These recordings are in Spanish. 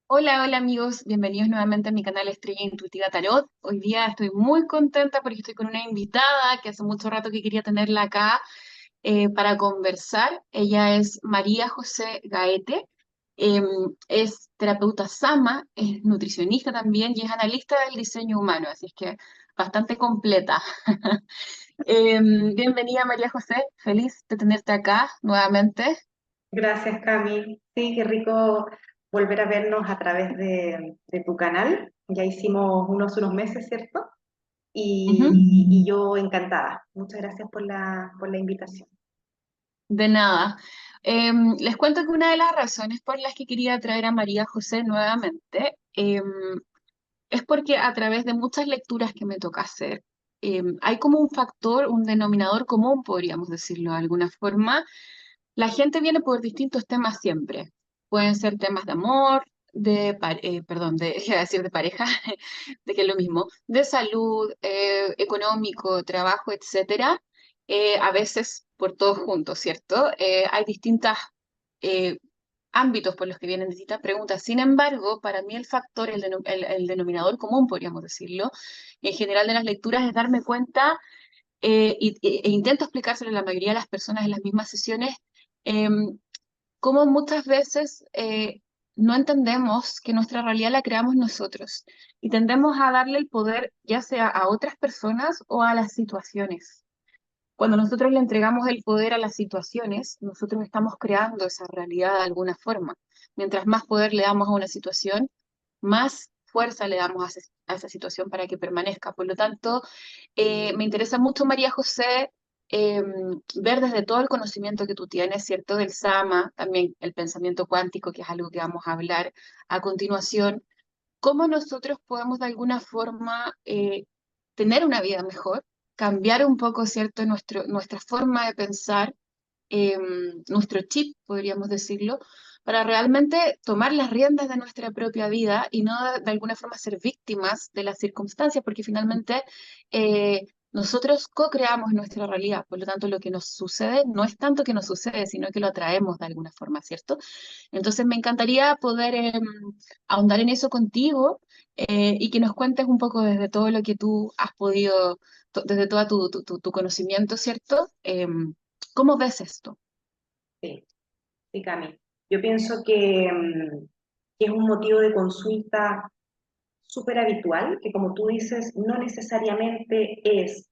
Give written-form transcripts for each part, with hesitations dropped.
Hola, hola amigos, bienvenidos nuevamente a mi canal Estrella Intuitiva Tarot. Hoy día estoy muy contenta porque estoy con una invitada que hace mucho rato que quería tenerla acá para conversar. Ella es María José Gaete, em, es terapeuta Sama, es nutricionista también y es analista del diseño humano, así es que bastante completa. Bienvenida María José, feliz de tenerte acá nuevamente. Gracias, Cami. Sí, qué rico volver a vernos a través de tu canal. Ya hicimos unos meses, ¿cierto? Y yo encantada. Muchas gracias por la invitación. De nada. Les cuento que una de las razones por las que quería traer a María José nuevamente es porque a través de muchas lecturas que me toca hacer, hay como un factor, un denominador común, podríamos decirlo de alguna forma. La gente viene por distintos temas siempre. Pueden ser temas de amor, perdón, iba a decir de pareja, de que es lo mismo, de salud, económico, trabajo, etcétera. A veces por todos juntos, ¿cierto? Hay distintas eh, ámbitos por los que vienen distintas preguntas. Sin embargo, para mí el factor, el denominador común, podríamos decirlo, en general de las lecturas es darme cuenta e intento explicárselo a la mayoría de las personas en las mismas sesiones, cómo muchas veces no entendemos que nuestra realidad la creamos nosotros y tendemos a darle el poder ya sea a otras personas o a las situaciones. Cuando nosotros le entregamos el poder a las situaciones, nosotros estamos creando esa realidad de alguna forma. Mientras más poder le damos a una situación, más fuerza le damos a esa situación para que permanezca. Por lo tanto, me interesa mucho, María José, eh, ver desde todo el conocimiento que tú tienes, ¿cierto? Del Sama, también el pensamiento cuántico, que es algo que vamos a hablar a continuación, cómo nosotros podemos de alguna forma tener una vida mejor, cambiar un poco, ¿cierto?, nuestra forma de pensar, eh, nuestro chip, podríamos decirlo, para realmente tomar las riendas de nuestra propia vida y no de alguna forma ser víctimas de las circunstancias, porque finalmente nosotros co-creamos nuestra realidad, por lo tanto lo que nos sucede no es tanto que nos sucede, sino que lo atraemos de alguna forma, ¿cierto? Entonces me encantaría poder ahondar en eso contigo y que nos cuentes un poco desde todo lo que tú has podido, desde todo tu conocimiento, ¿cierto? ¿Cómo ves esto? Sí, sí, Cami. Yo pienso que es un motivo de consulta súper habitual, que como tú dices, no necesariamente es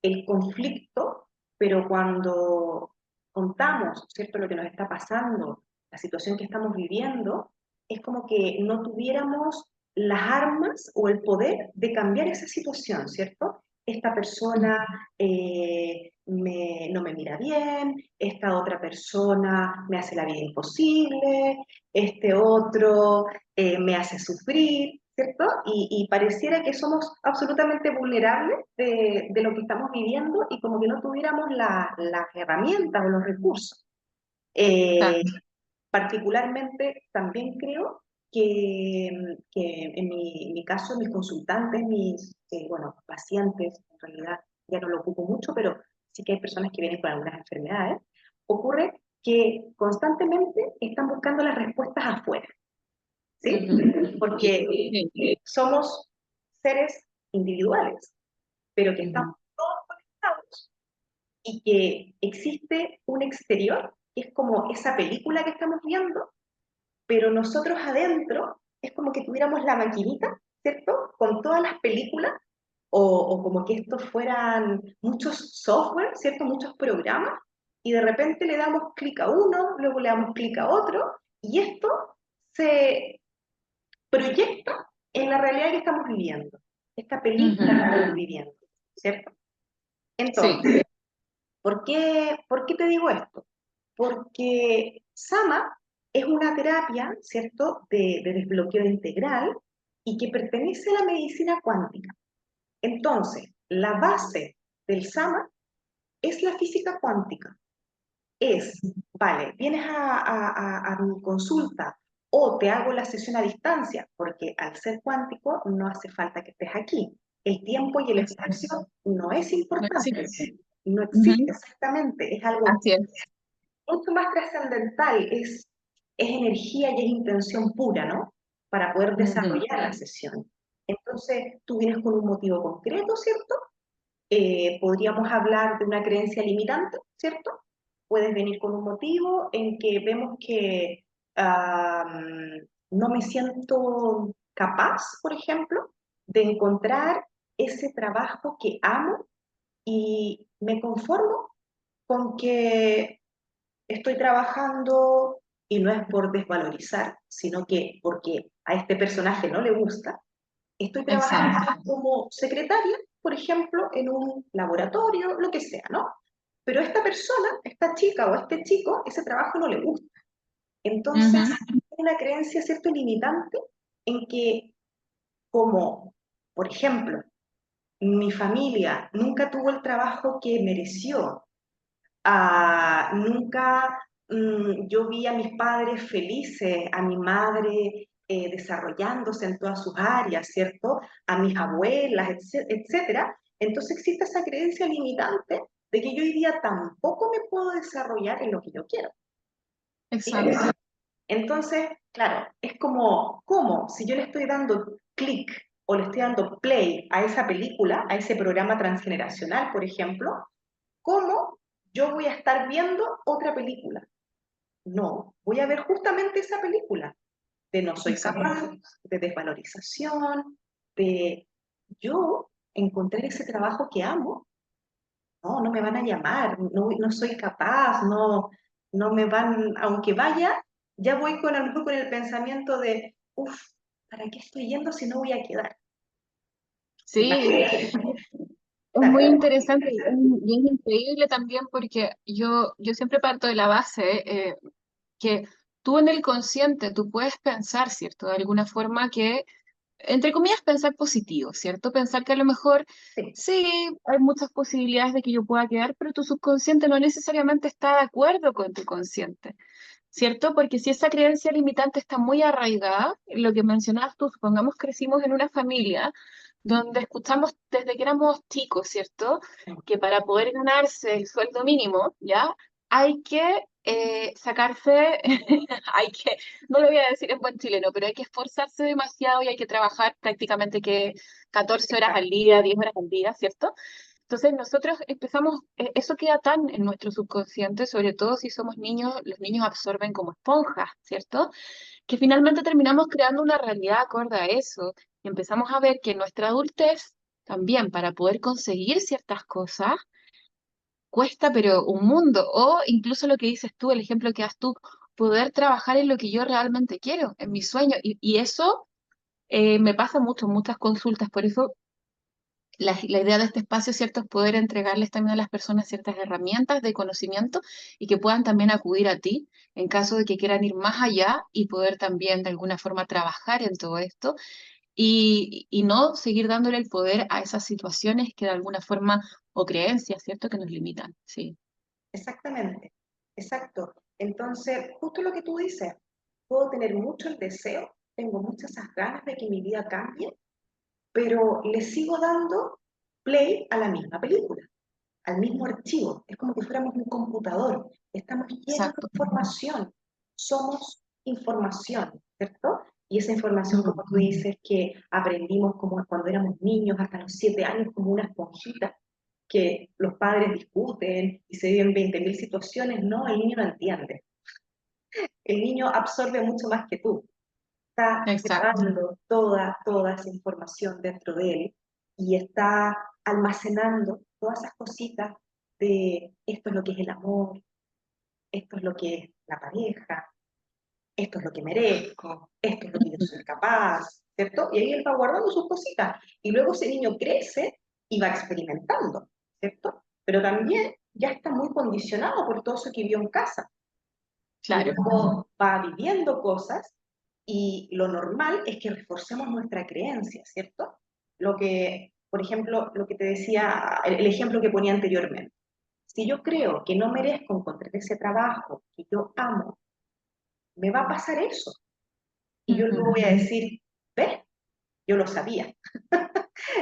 el conflicto, pero cuando contamos, ¿cierto?, lo que nos está pasando, la situación que estamos viviendo, es como que no tuviéramos las armas o el poder de cambiar esa situación, ¿cierto? Esta persona no me mira bien, esta otra persona me hace la vida imposible, este otro me hace sufrir, ¿cierto? Y pareciera que somos absolutamente vulnerables de lo que estamos viviendo y como que no tuviéramos las herramientas o los recursos. Eh, Exacto. Particularmente también creo que en mi caso, mis consultantes, bueno, pacientes, en realidad ya no lo ocupo mucho, pero sí que hay personas que vienen con algunas enfermedades, ocurre que constantemente están buscando las respuestas afuera. ¿Sí? Ujú. Porque Sí. somos seres individuales, pero que estamos Ujú. todos conectados y que existe un exterior, que es como esa película que estamos viendo, pero nosotros adentro es como que tuviéramos la maquinita, ¿cierto? Con todas las películas, o como que estos fueran muchos software, ¿cierto? Muchos programas, y de repente le damos clic a uno, luego le damos clic a otro, y esto se proyecta en la realidad que estamos viviendo, esta película que Ujú. estamos viviendo, ¿cierto? Sí. Entonces, ¿por qué te digo esto? Porque Sama es una terapia, ¿cierto?, de desbloqueo integral y que pertenece a la medicina cuántica. Entonces, la base del Sama es la física cuántica. Vale, vienes a mi consulta o te hago la sesión a distancia, porque al ser cuántico no hace falta que estés aquí. El tiempo y el Exacto. espacio no es No importante, existe. no existe Ujú. exactamente, es algo Así es. mucho más trascendental, es energía y es intención pura, ¿no? para poder Ujú. desarrollar la sesión. Entonces, tú vienes con un motivo concreto, ¿cierto? Podríamos hablar de una creencia limitante, ¿cierto? Puedes venir con un motivo en que vemos que no me siento capaz, por ejemplo, de encontrar ese trabajo que amo y me conformo con que estoy trabajando y no es por desvalorizar, sino que porque a este personaje no le gusta. Estoy trabajando Exacto, como secretaria, por ejemplo, en un laboratorio, lo que sea, ¿no? Pero esta persona, esta chica o este chico, ese trabajo no le gusta. Entonces, ujú, hay una creencia, ¿cierto?, limitante en que, como, por ejemplo, mi familia nunca tuvo el trabajo que mereció, nunca yo vi a mis padres felices, a mi madre desarrollándose en todas sus áreas, ¿cierto? A mis abuelas, etcétera. Entonces existe esa creencia limitante de que yo hoy día tampoco me puedo desarrollar en lo que yo quiero. ¿Sí? exacto, Entonces, claro, es como, ¿cómo? Si yo le estoy dando clic o le estoy dando play a esa película, a ese programa transgeneracional, por ejemplo, ¿cómo yo voy a estar viendo otra película? No, voy a ver justamente esa película de no soy exacto. capaz, de desvalorización, de yo encontrar ese trabajo que amo. No, no me van a llamar, no, no soy capaz, no, no me van, aunque vaya, ya voy con, a lo mejor con el pensamiento de, uff, ¿para qué estoy yendo si no voy a quedar? Sí, es muy Imagínate. interesante y es increíble también porque yo siempre parto de la base que tú en el consciente, tú puedes pensar, ¿cierto? De alguna forma que entre comillas, pensar positivo, ¿cierto? Pensar que a lo mejor Sí, sí, hay muchas posibilidades de que yo pueda quedar, pero tu subconsciente no necesariamente está de acuerdo con tu consciente, ¿cierto? Porque si esa creencia limitante está muy arraigada, lo que mencionabas tú, supongamos crecimos en una familia donde escuchamos desde que éramos chicos, ¿cierto? Que para poder ganarse el sueldo mínimo, ¿ya? Hay que sacarse, hay que, no lo voy a decir en buen chileno, pero hay que esforzarse demasiado y hay que trabajar prácticamente que 14 horas al exacto, día, 10 horas al día, ¿cierto? Entonces nosotros empezamos, eso queda tan en nuestro subconsciente, sobre todo si somos niños, los niños absorben como esponjas, ¿cierto? Que finalmente terminamos creando una realidad acorde a eso y empezamos a ver que en nuestra adultez también para poder conseguir ciertas cosas cuesta, pero un mundo, o incluso lo que dices tú, el ejemplo que das tú, poder trabajar en lo que yo realmente quiero, en mi sueño, y eso me pasa mucho, en muchas consultas, por eso la idea de este espacio, ¿cierto?, es poder entregarles también a las personas ciertas herramientas de conocimiento y que puedan también acudir a ti en caso de que quieran ir más allá y poder también de alguna forma trabajar en todo esto y no seguir dándole el poder a esas situaciones que de alguna forma, o creencias, ¿cierto?, que nos limitan. Sí, exactamente, exacto. Entonces, justo lo que tú dices, puedo tener mucho el deseo, tengo muchas esas ganas de que mi vida cambie, pero le sigo dando play a la misma película, al mismo archivo. Es como que fuéramos un computador. Estamos llenos de exacto. información. Somos información, ¿cierto? Y esa información, Ujú. como tú dices, que aprendimos como cuando éramos niños, hasta los 7 años, como una esponjita, que los padres discuten y se viven 20.000 situaciones. No, el niño no entiende. El niño absorbe mucho más que tú, está Exacto. grabando toda esa información dentro de él y está almacenando todas esas cositas de esto es lo que es el amor, esto es lo que es la pareja, esto es lo que merezco, esto es lo que yo Ujú. soy capaz, ¿cierto? Y ahí él va guardando sus cositas. Y luego ese niño crece y va experimentando, ¿cierto? Pero también ya está muy condicionado por todo eso que vio en casa y Claro. luego va viviendo cosas y lo normal es que reforcemos nuestra creencia, ¿cierto? Lo que, por ejemplo, lo que te decía, el ejemplo que ponía anteriormente. Si yo creo que no merezco encontrar ese trabajo que yo amo, me va a pasar eso. Y yo luego Ujú. voy a decir, ¿ves? Yo lo sabía.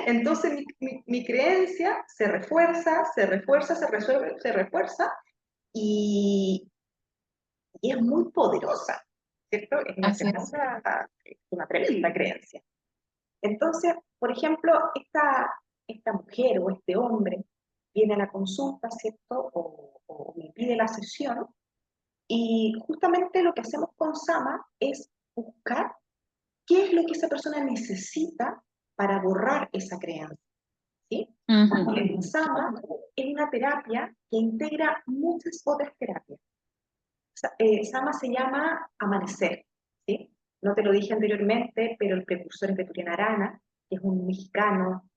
Entonces mi creencia se refuerza, se refuerza, se resuelve, se refuerza y, y es muy poderosa, ¿cierto? Es una Así es. esperanza, es una tremenda creencia. Entonces, por ejemplo, esta mujer o este hombre viene a la consulta, ¿cierto? O me pide la sesión, y justamente lo que hacemos con Sama es buscar qué es lo que esa persona necesita para borrar esa creencia, ¿sí? Ujú. El Sama es una terapia que integra muchas otras terapias. Sama se llama Amanecer, ¿sí? No te lo dije anteriormente, pero el precursor es Beturiana Arana, que es un mexicano,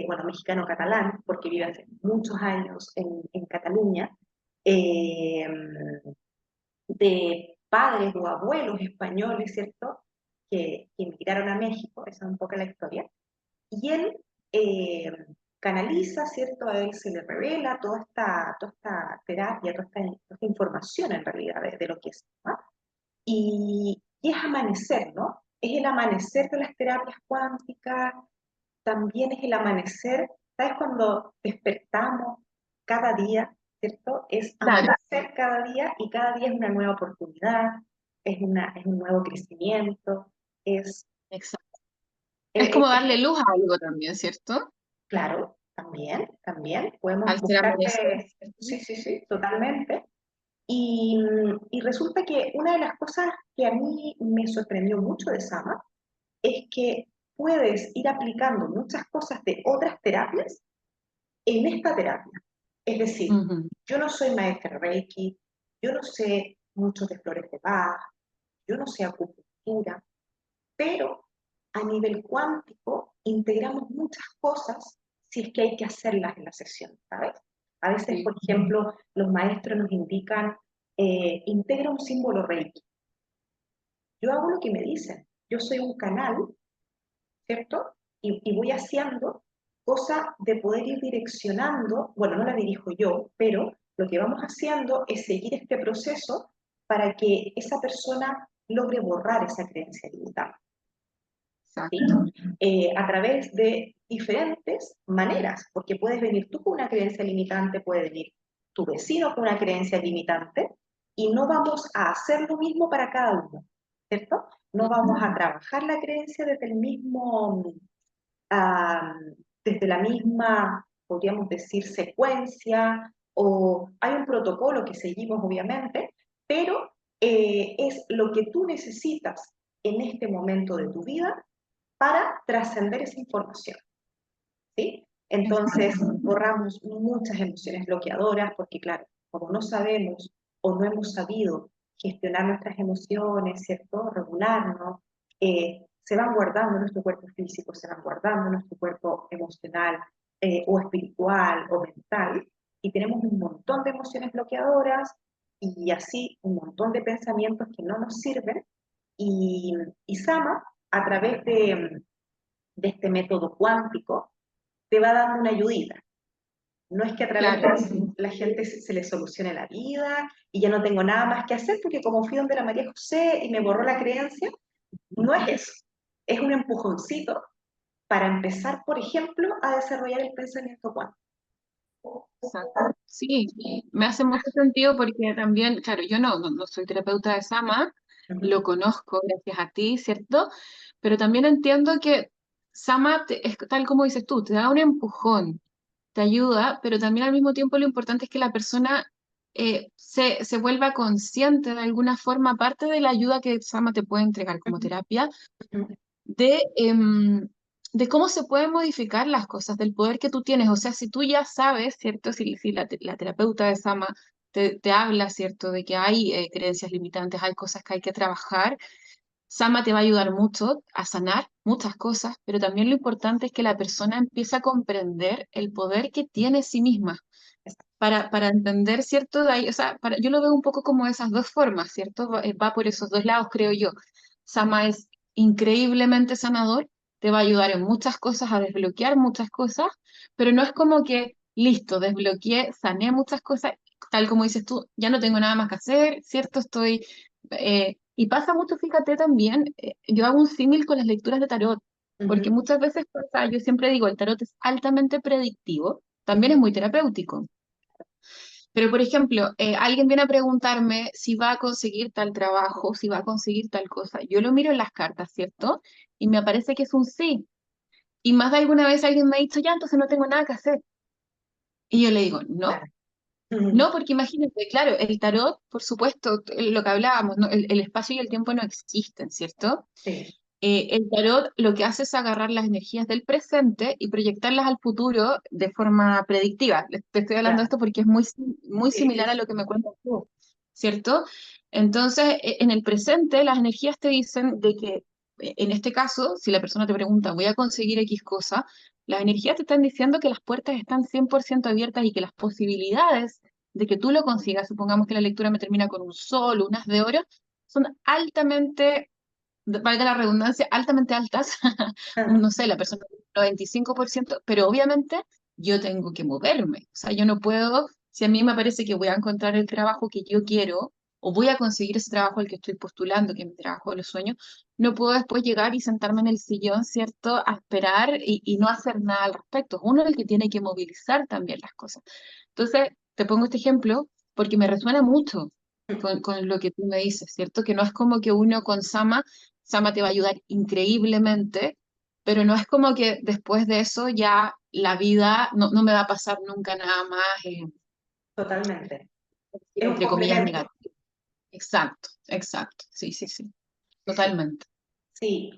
bueno, mexicano catalán, porque vive hace muchos años en Cataluña, eh, de padres o abuelos españoles, ¿cierto? Que emigraron a México, esa es un poco la historia, y él eh, canaliza, ¿cierto? A él se le revela toda esta terapia, toda esta información en realidad de lo que es, ¿no? Y es amanecer, ¿no? Es el amanecer de las terapias cuánticas, también es el amanecer, ¿sabes? Cuando despertamos cada día, ¿cierto? Es Claro, amanecer cada día y cada día es una nueva oportunidad, es un nuevo crecimiento, es, exacto. Es es, como darle luz a algo también, ¿cierto? claro, también, podemos Al ser amanecer. buscarle, sí, sí, sí, totalmente. Y resulta que una de las cosas que a mí me sorprendió mucho de Sama es que puedes ir aplicando muchas cosas de otras terapias en esta terapia. Es decir, Ujú. yo no soy maestra Reiki, yo no sé mucho de flores de Bach, yo no sé acupuntura, pero a nivel cuántico integramos muchas cosas si es que hay que hacerlas en la sesión, ¿sabes? A veces, Sí. por ejemplo, los maestros nos indican, integra un símbolo Reiki. Yo hago lo que me dicen. Yo soy un canal, ¿cierto? Y voy haciendo cosa de poder ir direccionando, bueno, no la dirijo yo, pero lo que vamos haciendo es seguir este proceso para que esa persona logre borrar esa creencia limitada. ¿Sí? Exacto. A través de diferentes maneras, porque puedes venir tú con una creencia limitante, puede venir tu vecino con una creencia limitante, y no vamos a hacer lo mismo para cada uno, ¿cierto? No vamos a trabajar la creencia desde el mismo, ah, desde la misma, podríamos decir, secuencia, o hay un protocolo que seguimos, obviamente, pero es lo que tú necesitas en este momento de tu vida para trascender esa información, ¿sí? Entonces, Exacto. borramos muchas emociones bloqueadoras porque, claro, como no sabemos o no hemos sabido gestionar nuestras emociones, ¿cierto? Regularnos, se van guardando en nuestro cuerpo físico, se van guardando en nuestro cuerpo emocional o espiritual o mental, y tenemos un montón de emociones bloqueadoras y así un montón de pensamientos que no nos sirven, y, y Sama, a través de este método cuántico, te va dando una ayudita. No es que a través Claro. de eso la gente se le solucione la vida y ya no tengo nada más que hacer porque como fui donde la María José y me borró la creencia, no es eso. Es un empujoncito para empezar, por ejemplo, a desarrollar el pensamiento cuántico. Exacto. Sí, me hace mucho sentido porque también, claro, yo no soy terapeuta de Sama, Ujú, lo conozco gracias a ti, ¿cierto? Pero también entiendo que Sama es tal como dices tú, te da un empujón, te ayuda, pero también al mismo tiempo lo importante es que la persona se vuelva consciente de alguna forma, aparte de la ayuda que Sama te puede entregar como ujú, terapia, ujú. de, de cómo se pueden modificar las cosas, del poder que tú tienes. O sea, si tú ya sabes, ¿cierto? Si la terapeuta de Sama te habla, ¿cierto? De que hay creencias limitantes, hay cosas que hay que trabajar, Sama te va a ayudar mucho a sanar muchas cosas, pero también lo importante es que la persona empiece a comprender el poder que tiene sí misma. Para entender, ¿cierto? De ahí, o sea, yo lo veo un poco como esas dos formas, ¿cierto? Va por esos dos lados, creo yo. Sama es increíblemente sanador, te va a ayudar en muchas cosas, a desbloquear muchas cosas, pero no es como que, listo, desbloqueé, sané muchas cosas, tal como dices tú, ya no tengo nada más que hacer, ¿cierto? Y pasa mucho, fíjate también, yo hago un símil con las lecturas de tarot, porque Ujú. muchas veces pasa, yo siempre digo, el tarot es altamente predictivo, también es muy terapéutico. Pero, por ejemplo, alguien viene a preguntarme si va a conseguir tal trabajo, si va a conseguir tal cosa. Yo lo miro en las cartas, ¿cierto? Y me parece que es un sí. Y más de alguna vez alguien me ha dicho, ya, entonces no tengo nada que hacer. Y yo le digo, no, Claro. Ujú. no, porque imagínate, claro, el tarot, por supuesto, lo que hablábamos, ¿no? El espacio y el tiempo no existen, ¿cierto? Sí, El tarot lo que hace es agarrar las energías del presente y proyectarlas al futuro de forma predictiva. Te estoy hablando de claro. esto porque es muy, muy Sí, sí, similar a sí. lo que me cuentas tú, ¿cierto? Entonces, en el presente, las energías te dicen de que, en este caso, si la persona te pregunta, voy a conseguir X cosa, las energías te están diciendo que las puertas están 100% abiertas y que las posibilidades de que tú lo consigas, supongamos que la lectura me termina con un sol, unas de oro, son altamente, valga la redundancia, altamente altas, Ah, no sé, la persona tiene un 95%, pero obviamente yo tengo que moverme. O sea, yo no puedo, si a mí me parece que voy a encontrar el trabajo que yo quiero o voy a conseguir ese trabajo al que estoy postulando, que es mi trabajo de los sueños, no puedo después llegar y sentarme en el sillón, ¿cierto?, a esperar y no hacer nada al respecto. Es uno el que tiene que movilizar también las cosas. Entonces, te pongo este ejemplo porque me resuena mucho con lo que tú me dices, ¿cierto? Que no es como que uno con Sama te va a ayudar increíblemente, pero no es como que después de eso ya la vida no me va a pasar nunca nada más, totalmente. Es un entre comillas, complemento. negativo. Exacto, exacto. Sí, sí, sí, Sí, sí. totalmente. Sí,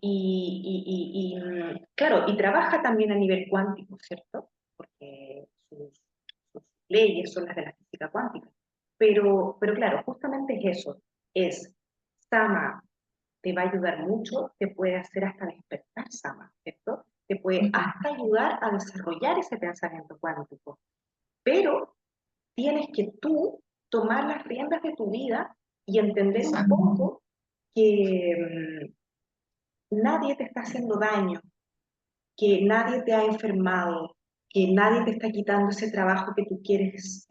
claro, y trabaja también a nivel cuántico, ¿cierto? Porque sus leyes son las de la física cuántica. Pero claro, justamente es eso, es Sama te va a ayudar mucho, te puede hacer hasta despertar Sama, ¿cierto? Te puede Ujú. hasta ayudar a desarrollar ese pensamiento cuántico, pero tienes que tú tomar las riendas de tu vida y entender un Exacto. poco que nadie te está haciendo daño, que nadie te ha enfermado, que nadie te está quitando ese trabajo que tú quieres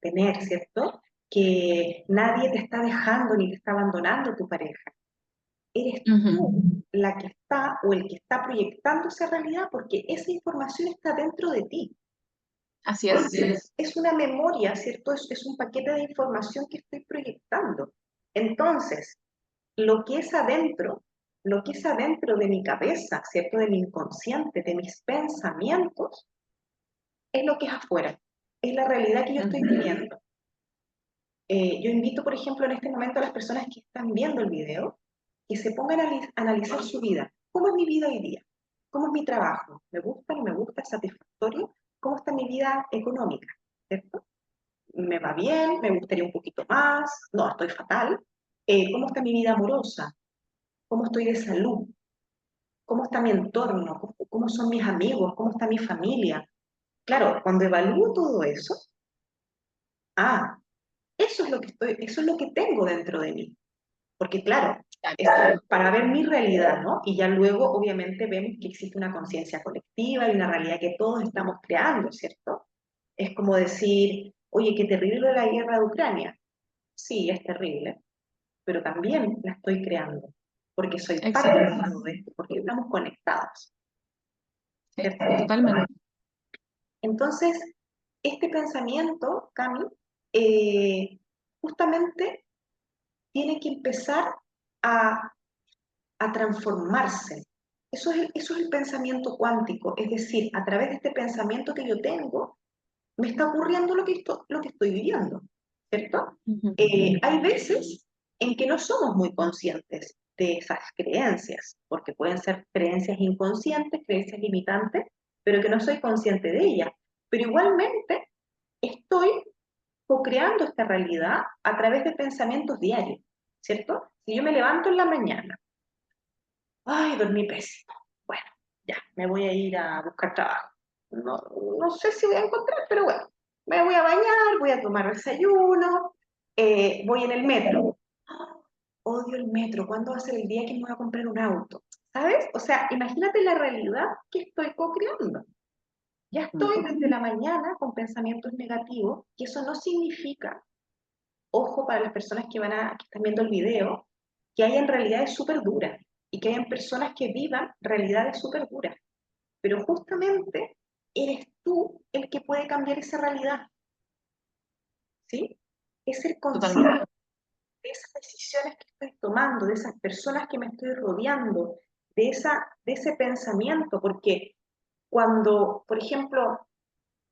tener, ¿cierto? Que nadie te está dejando ni te está abandonando tu pareja. Eres Ujú. tú la que está o el que está proyectando esa realidad porque esa información está dentro de ti. Así es. Es una memoria, ¿cierto? Es un paquete de información que estoy proyectando. Entonces, lo que es adentro, lo que es adentro de mi cabeza, ¿cierto? De mi inconsciente, de mis pensamientos, es lo que es afuera, es la realidad que yo estoy Ujú. viviendo. Yo invito, por ejemplo, en este momento a las personas que están viendo el video, que se pongan a analizar su vida. ¿Cómo es mi vida hoy día? ¿Cómo es mi trabajo? ¿Me gusta? ¿No me gusta? ¿Es satisfactorio? ¿Cómo está mi vida económica? ¿Cierto? ¿Me va bien? ¿Me gustaría un poquito más? No, estoy fatal. ¿Cómo está mi vida amorosa? ¿Cómo estoy de salud? ¿Cómo está mi entorno? ¿Cómo son mis amigos? ¿Cómo está mi familia? Claro, cuando evalúo todo eso, ah, eso es lo que estoy, eso es lo que tengo dentro de mí. Porque claro, es para ver mi realidad, ¿no? Y ya luego, obviamente, vemos que existe una conciencia colectiva y una realidad que todos estamos creando, ¿cierto? Es como decir, oye, qué terrible la guerra de Ucrania. Sí, es terrible, pero también la estoy creando, porque soy parte Exacto. de todo esto, porque estamos conectados, Sí, ¿cierto? totalmente. Entonces, este pensamiento, Cami, eh, justamente tiene que empezar a, a transformarse. Eso es el pensamiento cuántico, es decir, a través de este pensamiento que yo tengo, me está ocurriendo lo que estoy viviendo, ¿cierto? Ujú. Hay veces en que no somos muy conscientes de esas creencias, porque pueden ser creencias inconscientes, creencias limitantes, pero que no soy consciente de ellas. Pero igualmente estoy co-creando esta realidad a través de pensamientos diarios, ¿cierto? Si yo me levanto en la mañana, ay, dormí pésimo, bueno, ya, me voy a ir a buscar trabajo. No, no sé si voy a encontrar, pero bueno, me voy a bañar, voy a tomar desayuno, voy en el metro. ¡Ah! Odio el metro, ¿cuándo va a ser el día que me voy a comprar un auto? ¿Sabes? O sea, imagínate la realidad que estoy co-creando. Ya estoy desde la mañana con pensamientos negativos, y eso no significa, ojo para las personas que están viendo el video, que hayan realidades súper duras y que hayan personas que vivan realidades súper duras. Pero justamente eres tú el que puede cambiar esa realidad. ¿sí? Es ser consciente Totalmente. de esas decisiones que estoy tomando, de esas personas que me estoy rodeando, de ese pensamiento, porque cuando, por ejemplo,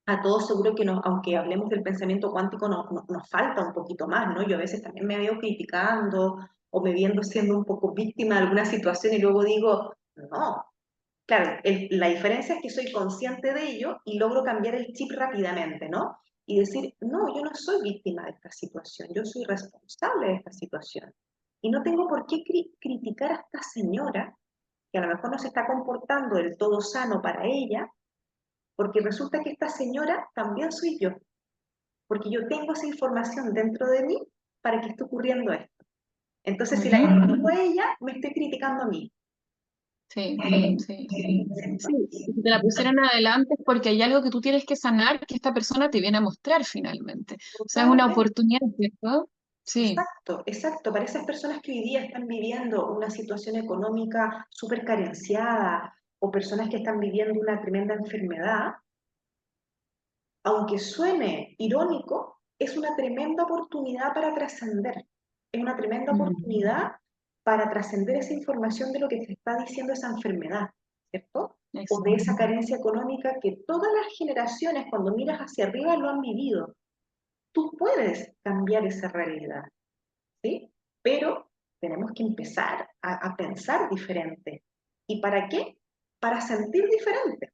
a todos seguro que nos, aunque hablemos del pensamiento cuántico, nos falta un poquito más, ¿no? Yo a veces también me veo criticando o me viendo siendo un poco víctima de alguna situación y luego digo, no. Claro, la diferencia es que soy consciente de ello y logro cambiar el chip rápidamente, ¿no? Y decir, no, yo no soy víctima de esta situación, yo soy responsable de esta situación. Y no tengo por qué criticar a esta señora, que a lo mejor no se está comportando del todo sano para ella, porque resulta que esta señora también soy yo, porque yo tengo esa información dentro de mí para que esté ocurriendo esto. Entonces, si la Ujú. critico a ella, me estoy criticando a mí. Sí, sí. ¿Cierto? Sí, y si te la pusieran adelante es porque hay algo que tú tienes que sanar que esta persona te viene a mostrar finalmente. O sea, es una Totalmente. oportunidad, ¿cierto? Sí. Exacto, exacto. Para esas personas que hoy día están viviendo una situación económica súper carenciada o personas que están viviendo una tremenda enfermedad, aunque suene irónico, es una tremenda oportunidad para trascender. Es una tremenda Ujú. oportunidad para trascender esa información de lo que te está diciendo esa enfermedad, ¿cierto? O de esa Exacto. carencia económica que todas las generaciones, cuando miras hacia arriba, lo han vivido. Tú puedes cambiar esa realidad. ¿Sí? Pero tenemos que empezar a pensar diferente. ¿Y para qué? Para sentir diferente,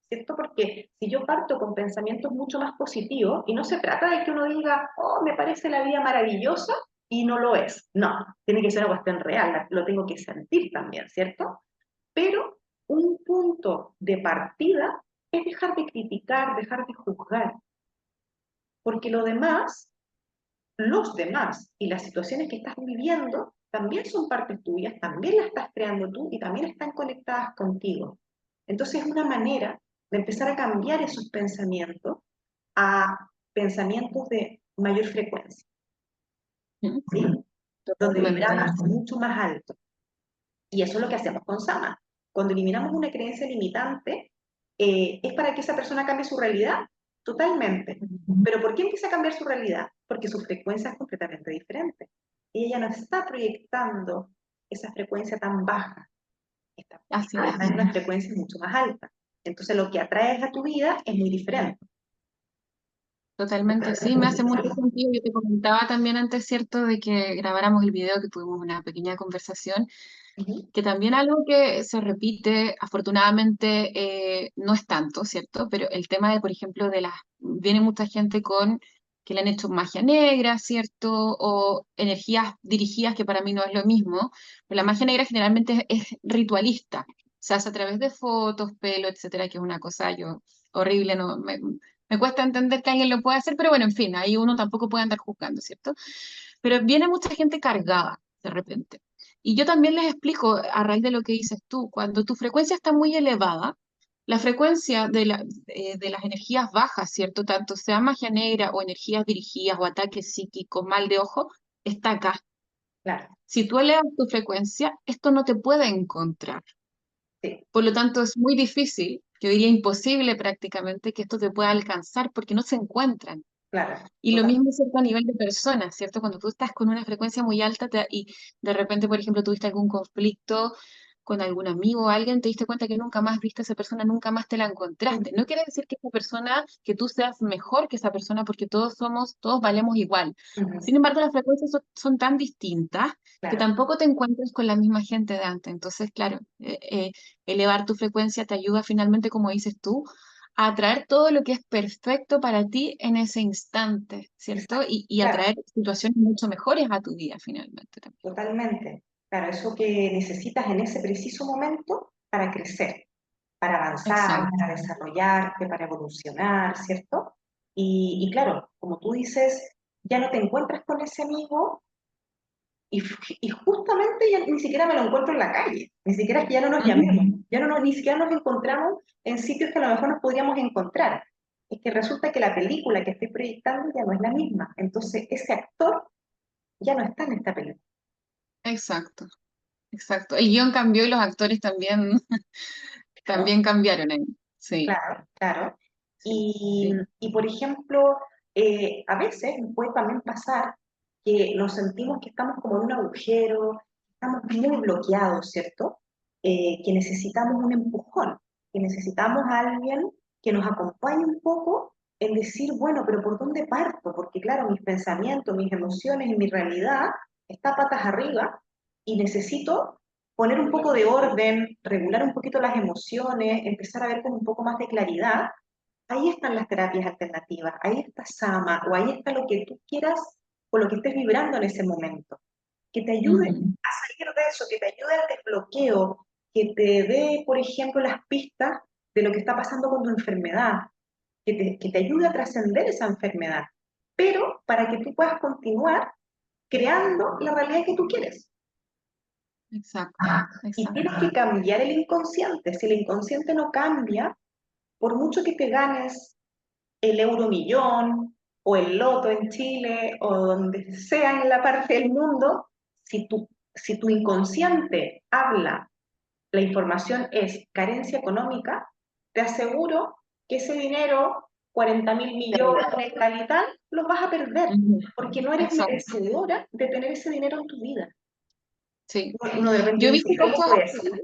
¿cierto? Porque si yo parto con pensamientos mucho más positivos, y no se trata de que uno diga, oh, me parece la vida maravillosa, y no lo es. No, tiene que ser una cuestión real, lo tengo que sentir también, ¿cierto? Pero un punto de partida es dejar de criticar, dejar de juzgar, porque lo demás los demás y las situaciones que estás viviendo también son partes tuyas, también las estás creando tú y también están conectadas contigo. Entonces es una manera de empezar a cambiar esos pensamientos a pensamientos de mayor frecuencia, Ujú. ¿sí? Donde Totalmente. vibramos mucho más alto. Y eso es lo que hacemos con Sama. Cuando eliminamos una creencia limitante, es para que esa persona cambie su realidad, totalmente. Ujú. Pero ¿por qué empieza a cambiar su realidad? Porque su frecuencia es completamente diferente. Y ella no está proyectando esa frecuencia tan baja, Así está es. en una frecuencia mucho más alta. Entonces lo que atraes a tu vida es muy diferente. Totalmente, sí, me hace mucho sentido. Yo te comentaba también antes, ¿cierto?, de que grabáramos el video, que tuvimos una pequeña conversación, Uh -huh. que también algo que se repite, afortunadamente, no es tanto, ¿cierto? Pero el tema de, por ejemplo, viene mucha gente con que le han hecho magia negra, ¿cierto? O energías dirigidas, que para mí no es lo mismo, pero la magia negra generalmente es ritualista, se hace a través de fotos, pelo, etcétera, que es una cosa horrible, no, me cuesta entender que alguien lo pueda hacer, pero bueno, en fin, ahí uno tampoco puede andar juzgando, ¿cierto? Pero viene mucha gente cargada de repente. Y yo también les explico, a raíz de lo que dices tú, cuando tu frecuencia está muy elevada, la frecuencia de las energías bajas, ¿cierto? Tanto sea magia negra o energías dirigidas o ataques psíquicos, mal de ojo, está acá. Claro, Si tú elevas tu frecuencia, esto no te puede encontrar. sí, Por lo tanto, es muy difícil, yo diría imposible prácticamente, que esto te pueda alcanzar porque no se encuentran. claro, Y lo total. mismo es cierto a nivel de personas, ¿cierto? Cuando tú estás con una frecuencia muy alta y de repente, por ejemplo, tuviste algún conflicto con algún amigo o alguien, te diste cuenta que nunca más viste a esa persona, nunca más te la Uh encontraste. No quiere decir que esa persona, que tú seas mejor que esa persona, porque todos valemos igual. -huh. Sin embargo, las frecuencias son tan distintas que Claro, tampoco te encuentras con la misma gente de antes. Entonces, claro, elevar tu frecuencia te ayuda finalmente, como dices tú, a atraer todo lo que es perfecto para ti en ese instante, ¿cierto? exacto, Y claro. atraer situaciones mucho mejores a tu vida finalmente también. Totalmente. Claro, eso que necesitas en ese preciso momento para crecer, para avanzar, Exacto. para desarrollarte, para evolucionar, ¿cierto? Y claro, como tú dices, ya no te encuentras con ese amigo y justamente ya ni siquiera me lo encuentro en la calle, ni siquiera es que ya no nos Ujú. llamemos, ya no ni siquiera nos encontramos en sitios que a lo mejor nos podríamos encontrar. Es que resulta que la película que estoy proyectando ya no es la misma, entonces ese actor ya no está en esta película. Exacto, exacto. El guión cambió y los actores también, ¿No? también cambiaron ahí. Sí, Claro, claro. sí, Y, sí. y, por ejemplo, A veces nos puede también pasar que nos sentimos que estamos como en un agujero, estamos muy bloqueados, ¿cierto? Que necesitamos un empujón, que necesitamos a alguien que nos acompañe un poco en decir, bueno, pero ¿por dónde parto? Porque claro, mis pensamientos, mis emociones y mi realidad está patas arriba y necesito poner un poco de orden, regular un poquito las emociones, empezar a ver con un poco más de claridad. Ahí están las terapias alternativas, ahí está Sama, o ahí está lo que tú quieras o lo que estés vibrando en ese momento, que te ayude Ujú. a salir de eso, que te ayude al desbloqueo, que te dé, por ejemplo, las pistas de lo que está pasando con tu enfermedad, que te ayude a trascender esa enfermedad, pero para que tú puedas continuar creando la realidad que tú quieres. Exacto, Y exacto. tienes que cambiar el inconsciente. Si el inconsciente no cambia, por mucho que te ganes el euromillón o el loto en Chile o donde sea en la parte del mundo, si tu inconsciente habla, la información es carencia económica, te aseguro que ese dinero, 40.000 millones, tal y tal, los vas a perder, Ujú. porque no eres Exacto, merecedora de tener ese dinero en tu vida. sí. Uno de repente Yo he dice, visto ¿cómo casos puede así. ser?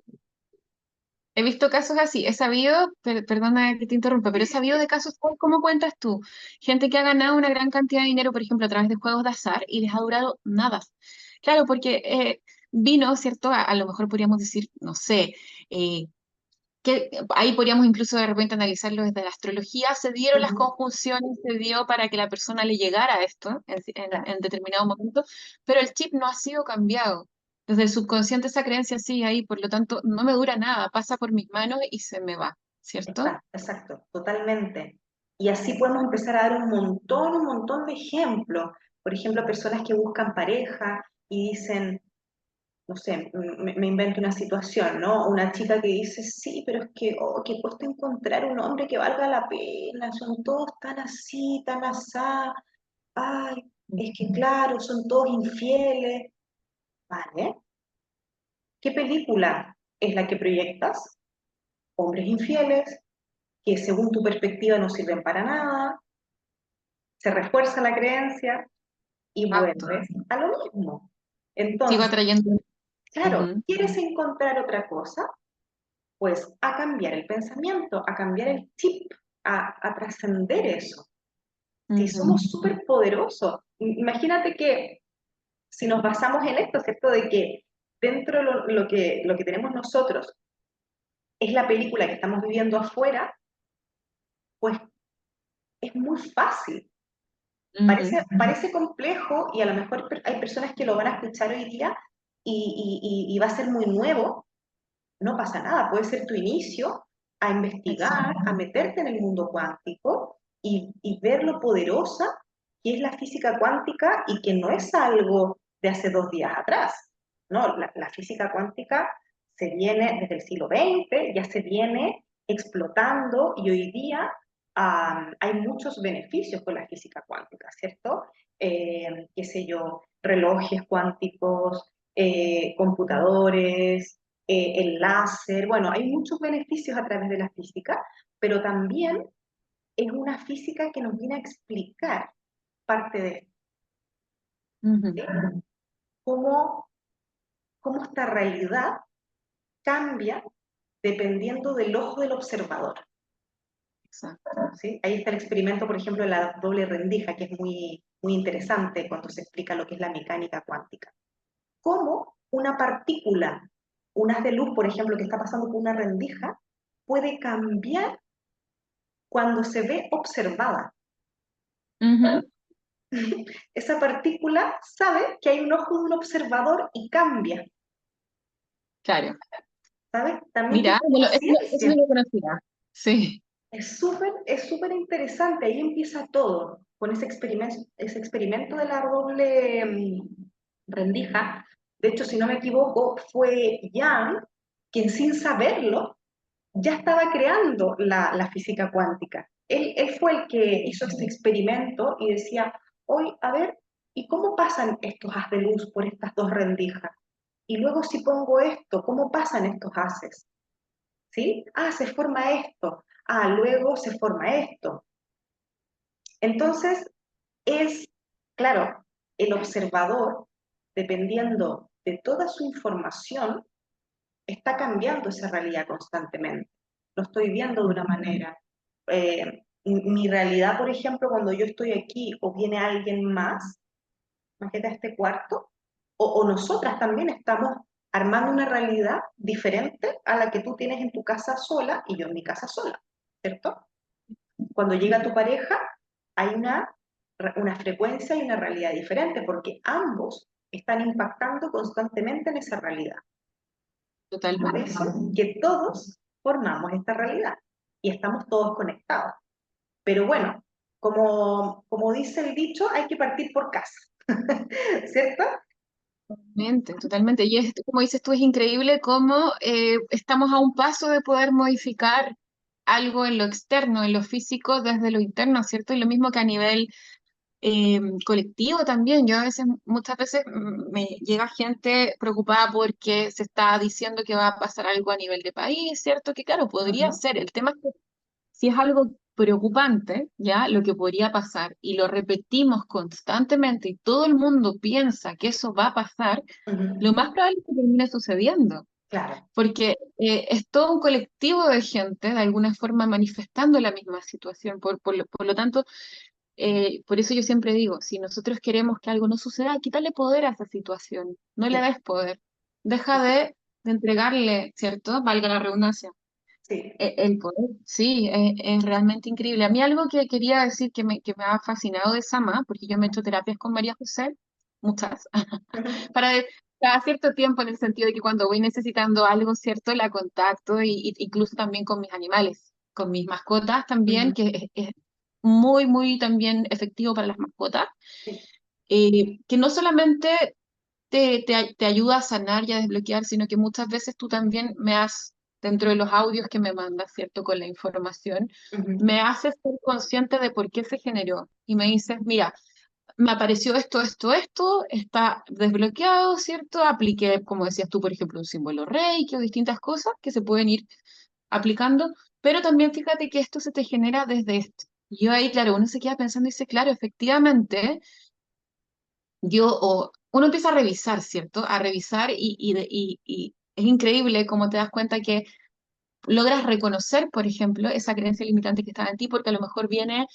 He visto casos así, he sabido, perdona que te interrumpa, pero he sabido de casos tal como cuentas tú. Gente que ha ganado una gran cantidad de dinero, por ejemplo, a través de juegos de azar y les ha durado nada. Claro, porque vino, ¿cierto? A lo mejor podríamos decir, no sé, eh, que ahí podríamos incluso de repente analizarlo desde la astrología, se dieron las Ujú. conjunciones, se dio para que la persona le llegara a esto Claro, en determinado momento, pero el chip no ha sido cambiado. Desde el subconsciente esa creencia sigue ahí, por lo tanto no me dura nada, pasa por mis manos y se me va, ¿cierto? exacto, exacto, totalmente. Y así podemos empezar a dar un montón de ejemplos. Por ejemplo, personas que buscan pareja y dicen, no sé, me invento una situación, ¿no? Una chica que dice, sí, pero es que, oh, que cuesta encontrar un hombre que valga la pena, son todos tan así, tan asá, ay, es que claro, son todos infieles, ¿vale? ¿Qué película es la que proyectas? Hombres infieles, que según tu perspectiva no sirven para nada, se refuerza la creencia y Exacto. vuelves a lo mismo. Sigo Entonces, atrayendo. claro, Ujú, ¿quieres encontrar otra cosa? Pues a cambiar el pensamiento, a cambiar el chip, a trascender eso. Si ujú, somos súper poderosos, imagínate que si nos basamos en esto, ¿cierto? De que dentro de lo que tenemos nosotros es la película que estamos viviendo afuera, pues es muy fácil. ujú. Parece complejo y a lo mejor hay personas que lo van a escuchar hoy día y va a ser muy nuevo. No pasa nada, puede ser tu inicio a investigar, Exacto. a meterte en el mundo cuántico y ver lo poderosa que es la física cuántica y que no es algo de hace 2 días atrás. No, la física cuántica se viene desde el siglo XX, ya se viene explotando y hoy día hay muchos beneficios con la física cuántica, ¿cierto? Qué sé yo, relojes cuánticos, computadores, el láser, bueno, hay muchos beneficios a través de la física, pero también es una física que nos viene a explicar parte de Ujú, cómo, cómo esta realidad cambia dependiendo del ojo del observador. exacto. ¿Sí? Ahí está el experimento, por ejemplo, de la doble rendija, que es muy, muy interesante cuando se explica lo que es la mecánica cuántica. Cómo una partícula, un haz de luz, por ejemplo, que está pasando por una rendija, puede cambiar cuando se ve observada. Ujú, Esa partícula sabe que hay un ojo de un observador y cambia, claro. ¿sabes? También Mira, tiene una eso no ciencia. lo conocía. Sí. Es súper interesante. Ahí empieza todo, con ese experimento de la doble rendija. De hecho, si no me equivoco, fue Young quien sin saberlo ya estaba creando la física cuántica. Él fue el que hizo este experimento y decía, hoy, a ver, ¿y cómo pasan estos haz de luz por estas dos rendijas? Y luego si pongo esto, ¿cómo pasan estos haces? ¿Sí? Ah, se forma esto. Ah, luego se forma esto. Entonces, es, claro, el observador, dependiendo de toda su información, está cambiando esa realidad constantemente. Lo estoy viendo de una manera. Mi realidad, por ejemplo, cuando yo estoy aquí o viene alguien más, imagínate a este cuarto, o nosotras también estamos armando una realidad diferente a la que tú tienes en tu casa sola y yo en mi casa sola, ¿cierto? Cuando llega tu pareja, hay una frecuencia y una realidad diferente, porque ambos están impactando constantemente en esa realidad. Por Totalmente. eso que todos formamos esta realidad y estamos todos conectados. Pero bueno, como dice el dicho, hay que partir por casa, ¿cierto? Totalmente, totalmente. Y es, como dices tú, es increíble cómo estamos a un paso de poder modificar algo en lo externo, en lo físico, desde lo interno, ¿cierto? Y lo mismo que a nivel colectivo también. Yo a veces, muchas veces me llega gente preocupada porque se está diciendo que va a pasar algo a nivel de país, ¿cierto? Que claro, Uh podría -huh, ser. El tema es que si es algo preocupante, ya, lo que podría pasar, y lo repetimos constantemente y todo el mundo piensa que eso va a pasar, uh lo -huh. más probable es que termine sucediendo, Claro, porque es todo un colectivo de gente de alguna forma manifestando la misma situación. Por lo tanto, por eso yo siempre digo, si nosotros queremos que algo no suceda, quítale poder a esa situación, no le sí, des poder, deja sí, de entregarle, ¿cierto? Valga la redundancia. sí. El poder, sí, es realmente increíble. A mí algo que quería decir que me ha fascinado de Sama, porque yo me he hecho terapias con María José, muchas, Uh -huh, para cada cierto tiempo en el sentido de que cuando voy necesitando algo, ¿cierto? La contacto y incluso también con mis animales, con mis mascotas uh también, -huh, que es muy, muy también efectivo para las mascotas, sí, que no solamente te ayuda a sanar y a desbloquear, sino que muchas veces tú también me has, dentro de los audios que me mandas, ¿cierto? Con la información, uh -huh, me haces ser consciente de por qué se generó. Y me dices, mira, me apareció esto, está desbloqueado, ¿cierto? Apliqué, como decías tú, por ejemplo, un símbolo Reiki o distintas cosas que se pueden ir aplicando, pero también fíjate que esto se te genera desde esto. Y yo ahí, claro, uno se queda pensando y dice, claro, efectivamente, uno empieza a revisar, ¿cierto? A revisar y es increíble cómo te das cuenta que logras reconocer, por ejemplo, esa creencia limitante que estaba en ti, porque a lo mejor viene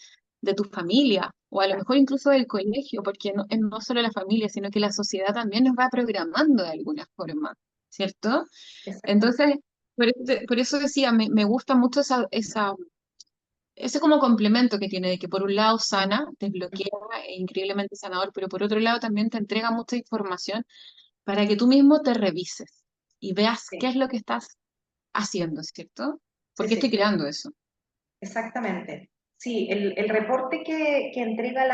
de tu familia o a lo claro, mejor incluso del colegio, porque no, es no solo la familia, sino que la sociedad también nos va programando de alguna forma, ¿cierto? exactamente. Entonces, por eso decía, me gusta mucho ese como complemento que tiene, de que por un lado sana, Uh desbloquea, es increíblemente sanador, pero por otro lado también te entrega mucha información para que tú mismo te revises y veas qué sí, es lo que estás haciendo, ¿cierto? sí, ¿Por qué estoy sí. creando eso? Exactamente. Sí, el reporte que entrega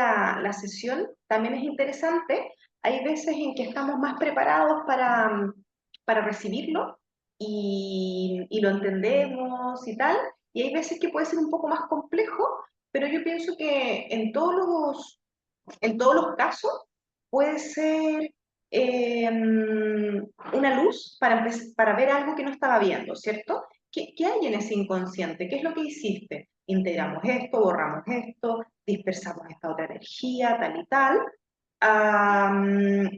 la sesión también es interesante. Hay veces en que estamos más preparados para recibirlo y lo entendemos y tal, y hay veces que puede ser un poco más complejo, pero yo pienso que en todos los casos puede ser una luz para ver algo que no estaba viendo, ¿cierto? ¿Qué hay en ese inconsciente? ¿Qué es lo que hiciste? Integramos esto, borramos esto, dispersamos esta otra energía, tal y tal.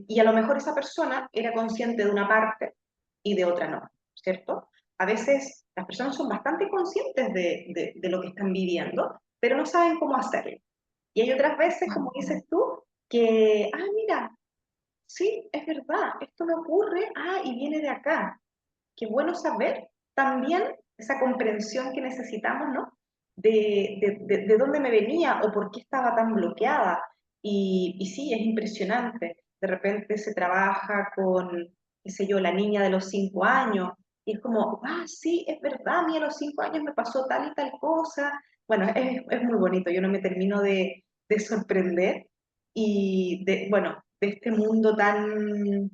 Y a lo mejor esa persona era consciente de una parte y de otra no, ¿cierto? A veces las personas son bastante conscientes de lo que están viviendo, pero no saben cómo hacerlo. Y hay otras veces, como dices tú, que, mira, sí, es verdad, esto me ocurre, y viene de acá. Qué bueno saber también esa comprensión que necesitamos, ¿no? De dónde me venía o por qué estaba tan bloqueada. Y sí, es impresionante. De repente se trabaja con, qué sé yo, la niña de los 5 años, y es como, sí, es verdad, a mí a los 5 años me pasó tal y tal cosa. Bueno, es muy bonito, yo no me termino de sorprender y bueno, de este mundo tan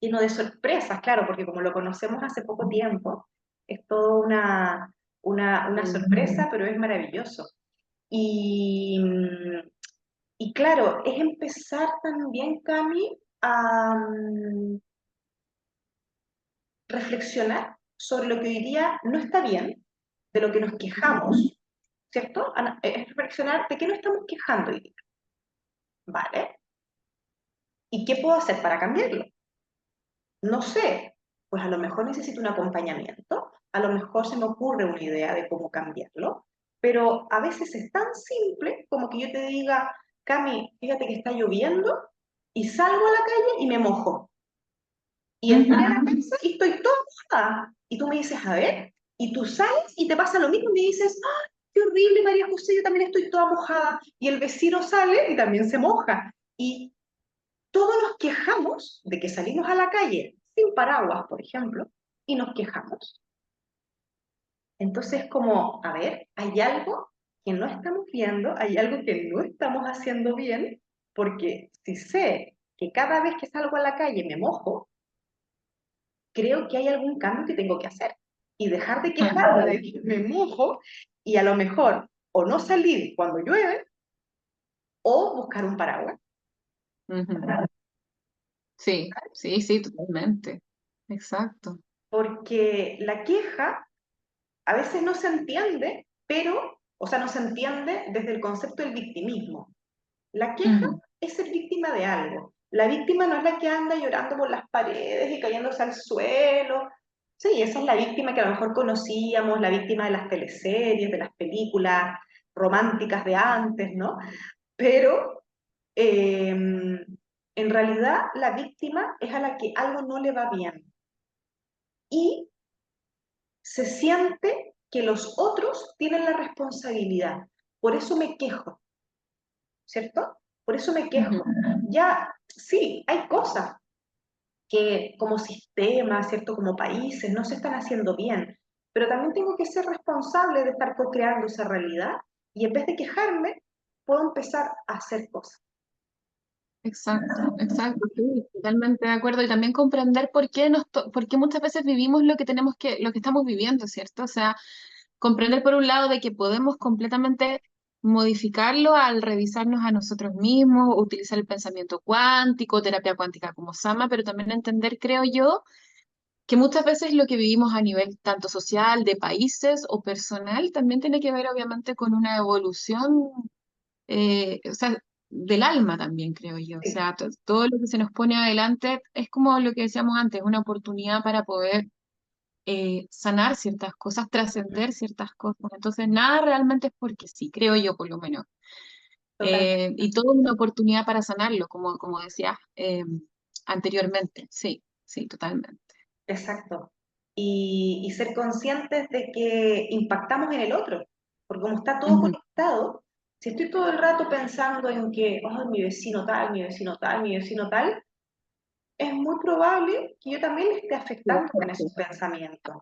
lleno de sorpresas, claro, porque como lo conocemos hace poco tiempo, es todo una sorpresa, pero es maravilloso. Y, y claro, es empezar también, Cami, a reflexionar sobre lo que hoy día no está bien, de lo que nos quejamos, ¿cierto? Es reflexionar de qué nos estamos quejando hoy día, ¿vale? ¿Y qué puedo hacer para cambiarlo? No sé, pues a lo mejor necesito un acompañamiento, a lo mejor se me ocurre una idea de cómo cambiarlo, pero a veces es tan simple como que yo te diga, Cami, fíjate que está lloviendo y salgo a la calle y me mojo. Y entré a la Ujú. casa y estoy toda mojada. Y tú me dices, a ver, y tú sales y te pasa lo mismo y me dices, ¡ay, qué horrible, María José, yo también estoy toda mojada! Y el vecino sale y también se moja. Y todos nos quejamos de que salimos a la calle sin paraguas, por ejemplo, y nos quejamos. Entonces, como, a ver, hay algo que no estamos viendo, hay algo que no estamos haciendo bien, porque si sé que cada vez que salgo a la calle me mojo, creo que hay algún cambio que tengo que hacer. Y dejar de quejarme de que me mojo y a lo mejor o no salir cuando llueve o buscar un paraguas. Ujú. Sí, sí, sí, totalmente. Exacto. Porque la queja a veces no se entiende, pero, o sea, no se entiende desde el concepto del victimismo. La queja Ujú. es ser víctima de algo. La víctima no es la que anda llorando por las paredes y cayéndose al suelo. Sí, esa es la víctima que a lo mejor conocíamos, la víctima de las teleseries, de las películas románticas de antes, ¿no? Pero en realidad la víctima es a la que algo no le va bien y se siente que los otros tienen la responsabilidad. Por eso me quejo, ¿cierto? Por eso me Ujú. quejo. Ya, sí, hay cosas que como sistema, ¿cierto? Como países no se están haciendo bien, pero también tengo que ser responsable de estar co-creando esa realidad y en vez de quejarme, puedo empezar a hacer cosas. Exacto, exacto, sí, totalmente de acuerdo. Y también comprender por qué por qué muchas veces vivimos lo que estamos viviendo, ¿cierto? O sea, comprender por un lado de que podemos completamente modificarlo al revisarnos a nosotros mismos, utilizar el pensamiento cuántico, terapia cuántica como Sama, pero también entender, creo yo, que muchas veces lo que vivimos a nivel tanto social, de países o personal, también tiene que ver obviamente con una evolución, o sea, del alma también, creo yo. O Sí, sea, todo lo que se nos pone adelante es como lo que decíamos antes, una oportunidad para poder sanar ciertas cosas, trascender ciertas cosas. Entonces, nada realmente es porque sí, creo yo por lo menos. totalmente. Y todo es una oportunidad para sanarlo, como decía anteriormente. Sí, sí, totalmente. Exacto. Y ser conscientes de que impactamos en el otro, porque como está todo Ujú. conectado, si estoy todo el rato pensando en que, oh, mi vecino tal, mi vecino tal, mi vecino tal, es muy probable que yo también le esté Sí, afectando con exacto, esos pensamientos,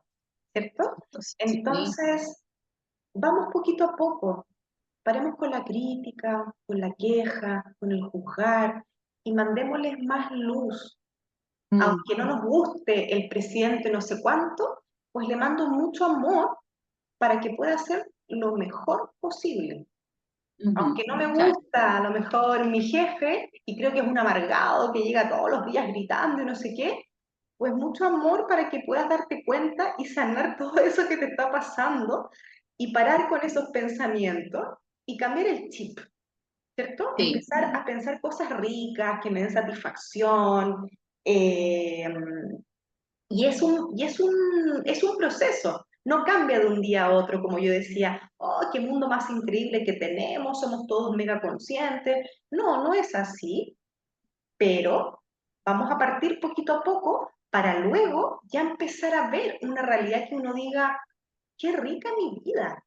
¿cierto? exacto, sí. Entonces, vamos poquito a poco, paremos con la crítica, con la queja, con el juzgar y mandémosles más luz. Mm, Aunque no nos guste el presidente no sé cuánto, pues le mando mucho amor para que pueda hacer lo mejor posible. ujú, Aunque no me claro, gusta a lo mejor mi jefe, y creo que es un amargado que llega todos los días gritando y no sé qué, pues mucho amor para que puedas darte cuenta y sanar todo eso que te está pasando y parar con esos pensamientos y cambiar el chip, ¿cierto? sí, Empezar a pensar cosas ricas, que me den satisfacción. eh, es un proceso, no cambia de un día a otro, como yo decía, oh, qué mundo más increíble que tenemos, somos todos mega conscientes. No, no es así, pero vamos a partir poquito a poco para luego ya empezar a ver una realidad que uno diga, qué rica mi vida,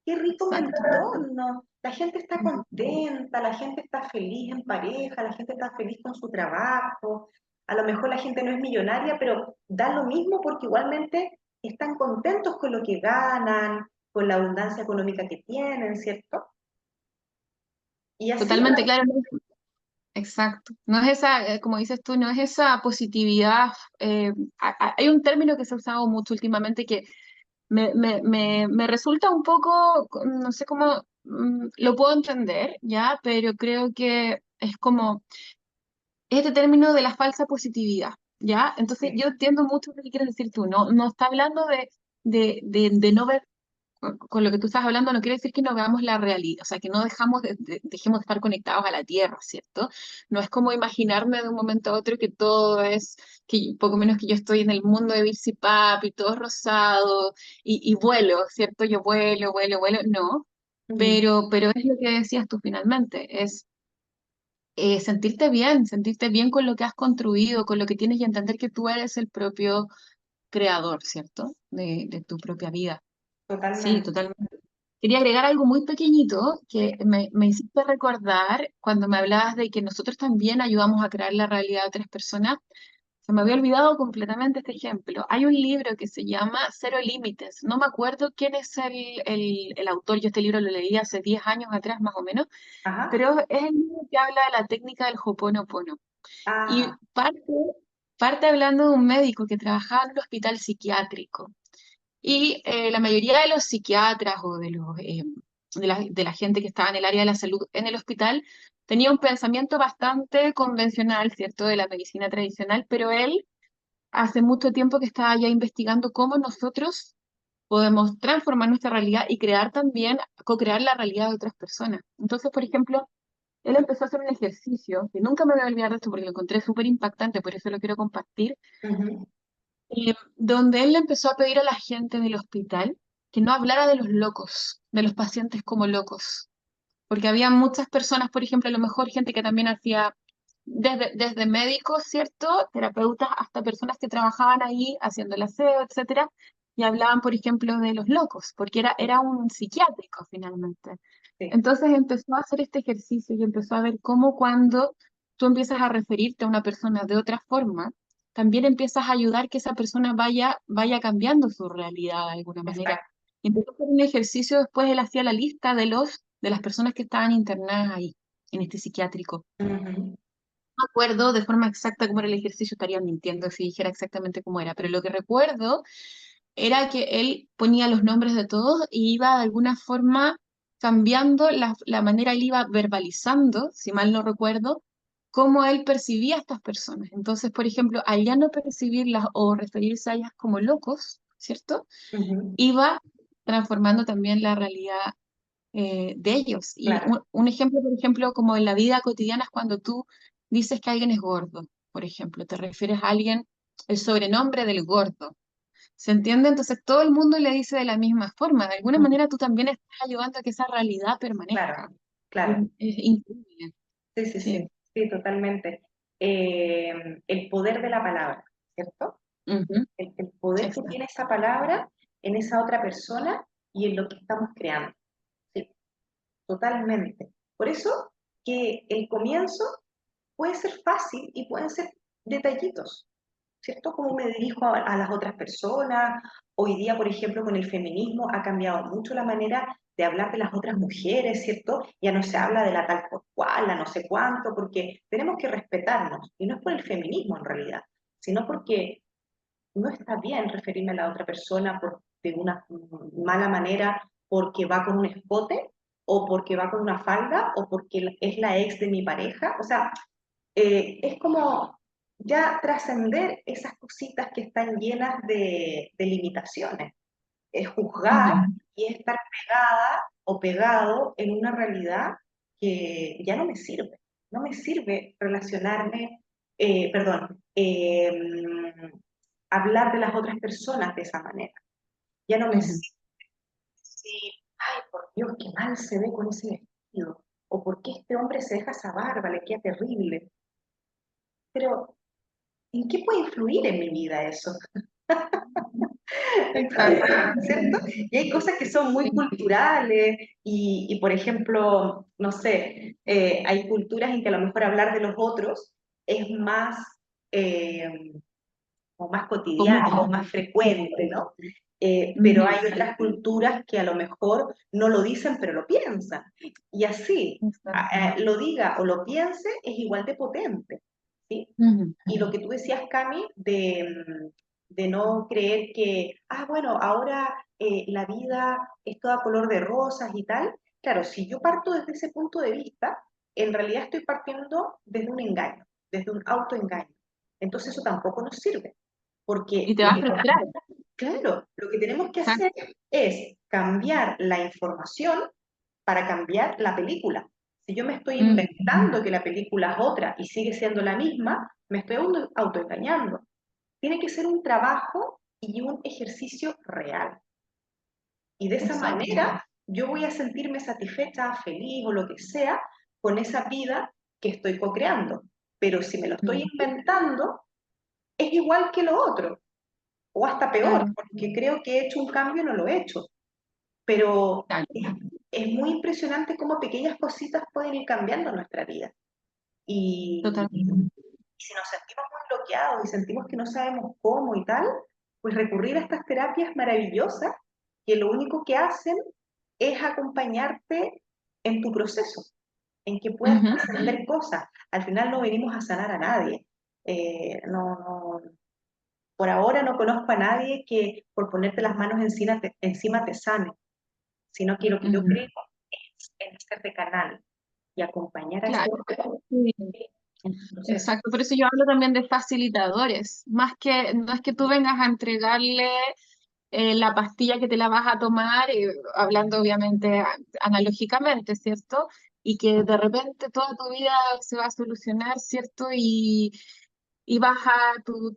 qué rico mi exacto. entorno, la gente está Ujú. contenta, la gente está feliz en pareja, la gente está feliz con su trabajo, a lo mejor la gente no es millonaria, pero da lo mismo porque igualmente están contentos con lo que ganan, con la abundancia económica que tienen, ¿cierto? Y así, Totalmente, claro, no, exacto. No es esa, como dices tú, no es esa positividad. Hay un término que se ha usado mucho últimamente que me resulta un poco, no sé cómo lo puedo entender, ¿ya? Pero creo que es como este término de la falsa positividad, ¿ya? Entonces sí, yo entiendo mucho lo que quieres decir tú, no está hablando de no ver con lo que tú estás hablando no quiere decir que no veamos la realidad, o sea, que no dejemos de estar conectados a la Tierra, ¿cierto? No es como imaginarme de un momento a otro que todo es, que poco menos que yo estoy en el mundo de Birsi Papi, todo es rosado y vuelo, ¿cierto? Yo vuelo, vuelo, vuelo, no. Ujú. Pero es lo que decías tú finalmente, es sentirte bien con lo que has construido, con lo que tienes y entender que tú eres el propio creador, ¿cierto? De tu propia vida. Sí, Totalmente. totalmente. Quería agregar algo muy pequeñito que me hiciste recordar cuando me hablabas de que nosotros también ayudamos a crear la realidad de otras personas. Se me había olvidado completamente este ejemplo. Hay un libro que se llama Cero Límites. No me acuerdo quién es el autor. Yo este libro lo leí hace 10 años atrás, más o menos, Ajá. pero es el libro que habla de la técnica del Ho'oponopono. Y Ah, parte hablando de un médico que trabajaba en un hospital psiquiátrico. Y la mayoría de los psiquiatras o de la gente que estaba en el área de la salud en el hospital tenía un pensamiento bastante convencional, ¿cierto?, de la medicina tradicional, pero él hace mucho tiempo que estaba ya investigando cómo nosotros podemos transformar nuestra realidad y crear también, co-crear la realidad de otras personas. Entonces, por ejemplo, él empezó a hacer un ejercicio, que nunca me voy a olvidar de esto porque lo encontré súper impactante, por eso lo quiero compartir, ujú. donde él le empezó a pedir a la gente del hospital que no hablara de los locos, de los pacientes como locos, porque había muchas personas, por ejemplo, a lo mejor gente que también hacía, desde médicos, ¿cierto? Terapeutas, hasta personas que trabajaban ahí haciendo el aseo, etcétera, y hablaban, por ejemplo, de los locos, porque era un psiquiátrico finalmente. Sí, Entonces empezó a hacer este ejercicio y empezó a ver cómo cuando tú empiezas a referirte a una persona de otra forma, también empiezas a ayudar que esa persona vaya cambiando su realidad de alguna manera. exacto. Y empezó a hacer un ejercicio, después él hacía la lista de las personas que estaban internadas ahí, en este psiquiátrico. Ujú. No me acuerdo de forma exacta cómo era el ejercicio, estaría mintiendo si dijera exactamente cómo era, pero lo que recuerdo era que él ponía los nombres de todos y iba de alguna forma cambiando la manera, él iba verbalizando, si mal no recuerdo, cómo él percibía a estas personas. Entonces, por ejemplo, al ya no percibirlas o referirse a ellas como locos, ¿cierto? Ujú. Iba transformando también la realidad de ellos. Y Claro. un ejemplo, por ejemplo, como en la vida cotidiana es cuando tú dices que alguien es gordo, por ejemplo, te refieres a alguien, el sobrenombre del gordo. ¿Se entiende? Entonces todo el mundo le dice de la misma forma. De alguna Ujú. manera tú también estás ayudando a que esa realidad Claro, permanezca. claro. Es increíble. Sí, sí, sí, Sí. sí, totalmente. El poder de la palabra, ¿cierto? Ujú. El poder que Exacto. tiene esa palabra en esa otra persona y en lo que estamos creando. Sí, totalmente. Por eso que el comienzo puede ser fácil y pueden ser detallitos, ¿cierto? Cómo me dirijo a las otras personas. Hoy día, por ejemplo, con el feminismo ha cambiado mucho la manera de hablar de las otras mujeres, ¿cierto? Ya no se habla de la tal por cual, la no sé cuánto, porque tenemos que respetarnos. Y no es por el feminismo en realidad, sino porque no está bien referirme a la otra persona de una mala manera porque va con un escote o porque va con una falda o porque es la ex de mi pareja. O sea, es como ya trascender esas cositas que están llenas de limitaciones. Es juzgar Ujú. y estar pegada o pegado en una realidad que ya no me sirve. No me sirve relacionarme, perdón, hablar de las otras personas de esa manera. Ya no me Ujú. sirve decir, ay, por Dios, qué mal se ve con ese vestido. O por qué este hombre se deja esa barba, le queda terrible. Pero ¿en qué puede influir en mi vida eso? Exacto. ¿Cierto? Y hay cosas que son muy Sí. culturales por ejemplo, no sé, hay culturas en que a lo mejor hablar de los otros es más, eh, o más cotidiano, o Común. más frecuente, ¿no? Pero Ujú. hay otras culturas que a lo mejor no lo dicen, pero lo piensan. Y así, Exacto. lo diga o lo piense, es igual de potente, ¿sí? Ujú. Y lo que tú decías, Cami, de no creer que, ah, bueno, ahora la vida es toda color de rosas y tal. Claro, si yo parto desde ese punto de vista, en realidad estoy partiendo desde un engaño, desde un autoengaño. Entonces eso tampoco nos sirve, Y porque te va a frustrar. Claro, lo que tenemos que hacer Exacto. es cambiar la información para cambiar la película. Si yo me estoy Mm, inventando que la película es otra y sigue siendo la misma, me estoy autoengañando. Tiene que ser un trabajo y un ejercicio real. Y de esa exacto. manera yo voy a sentirme satisfecha, feliz o lo que sea con esa vida que estoy co-creando. Pero si me lo estoy Mm, inventando, es igual que lo otro, o hasta peor, claro, porque creo que he hecho un cambio y no lo he hecho. Pero claro, es muy impresionante cómo pequeñas cositas pueden ir cambiando nuestra vida. Y totalmente. si nos sentimos muy bloqueados y sentimos que no sabemos cómo y tal, pues recurrir a estas terapias maravillosas que lo único que hacen es acompañarte en tu proceso, en que puedas Ujú. trascender cosas. Al final no venimos a sanar a nadie. Por ahora no conozco a nadie que por ponerte las manos encima te sane, sino que lo que yo Ujú. creo es en ser de canal y acompañar a ese Claro. otro Sí. en su proceso. Exacto, por eso yo hablo también de facilitadores, más que no es que tú vengas a entregarle la pastilla que te la vas a tomar, hablando obviamente analógicamente, ¿cierto? Y que de repente toda tu vida se va a solucionar, ¿cierto? Y tú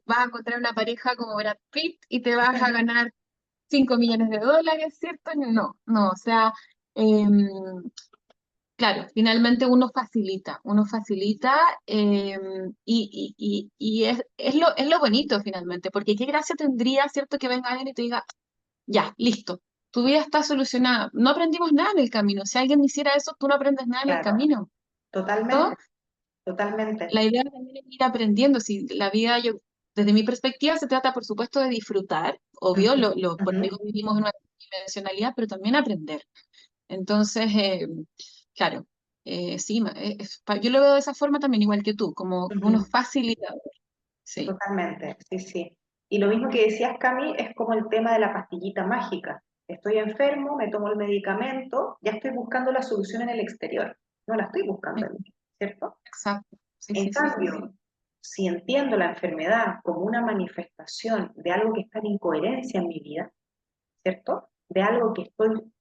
vas a encontrar una pareja como Brad Pitt y te vas a ganar 5 millones de dólares, ¿cierto? No, no, o sea, em, claro, finalmente uno facilita y es lo bonito finalmente, porque qué gracia tendría, ¿cierto? Que venga alguien y te diga, ya, listo, tu vida está solucionada. No aprendimos nada en el camino. Si alguien hiciera eso, tú no aprendes nada en el Claro, camino, ¿no? totalmente, totalmente. La idea también es ir aprendiendo. Si la vida, desde mi perspectiva, se trata, por supuesto, de disfrutar, obvio, Ujú, por ujú. algo vivimos en una dimensionalidad, pero también aprender. Entonces, claro, sí, yo lo veo de esa forma también, igual que tú, como unos Ujú. facilitadores. Sí. Totalmente, sí, sí. Y lo mismo que decías, Cami, es como el tema de la pastillita mágica. Estoy enfermo, me tomo el medicamento, ya estoy buscando la solución en el exterior, no la estoy buscando en mí, ¿cierto? Exacto. Sí, En sí, sí, sí, sí. cambio, si entiendo la enfermedad como una manifestación de algo que está en incoherencia en mi vida, ¿cierto? De algo que estoy,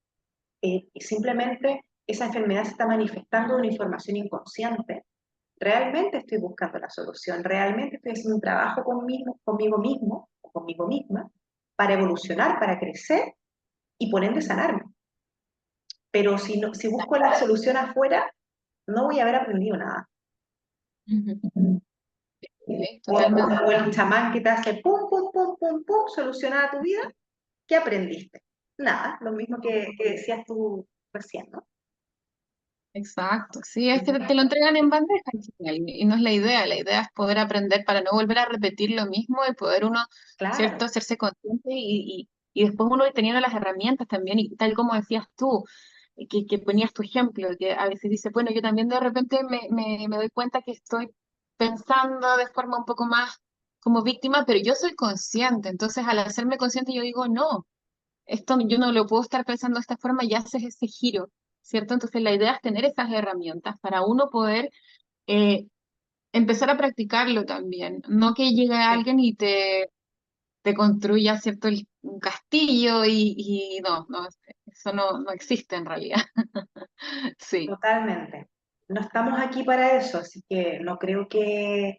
simplemente esa enfermedad se está manifestando de una información inconsciente, realmente estoy buscando la solución, realmente estoy haciendo un trabajo conmigo mismo o conmigo misma para evolucionar, para crecer y por ende sanarme. Pero si, no, si busco la solución afuera, no voy a haber aprendido nada. Ujú. Sí, O totalmente. el chamán que te hace pum, pum, pum, pum, pum, solucionar tu vida, ¿qué aprendiste? Nada, lo mismo que decías tú recién, ¿no? Exacto. Sí, es que te lo entregan en bandeja al final, y no es la idea es poder aprender para no volver a repetir lo mismo y poder uno, Claro. ¿cierto?, hacerse consciente y después uno ir teniendo las herramientas también, y tal como decías tú, que ponías tu ejemplo, que a veces dice, bueno, yo también de repente me doy cuenta que estoy pensando de forma un poco más como víctima, pero yo soy consciente, entonces al hacerme consciente yo digo, no, esto yo no lo puedo estar pensando de esta forma, ya haces ese giro, ¿cierto? Entonces la idea es tener esas herramientas para uno poder eh, empezar a practicarlo también, no que llegue alguien y te construya, ¿cierto?, un castillo y no, no, eso no existe en realidad. Sí, Totalmente. No estamos aquí para eso, así que no creo que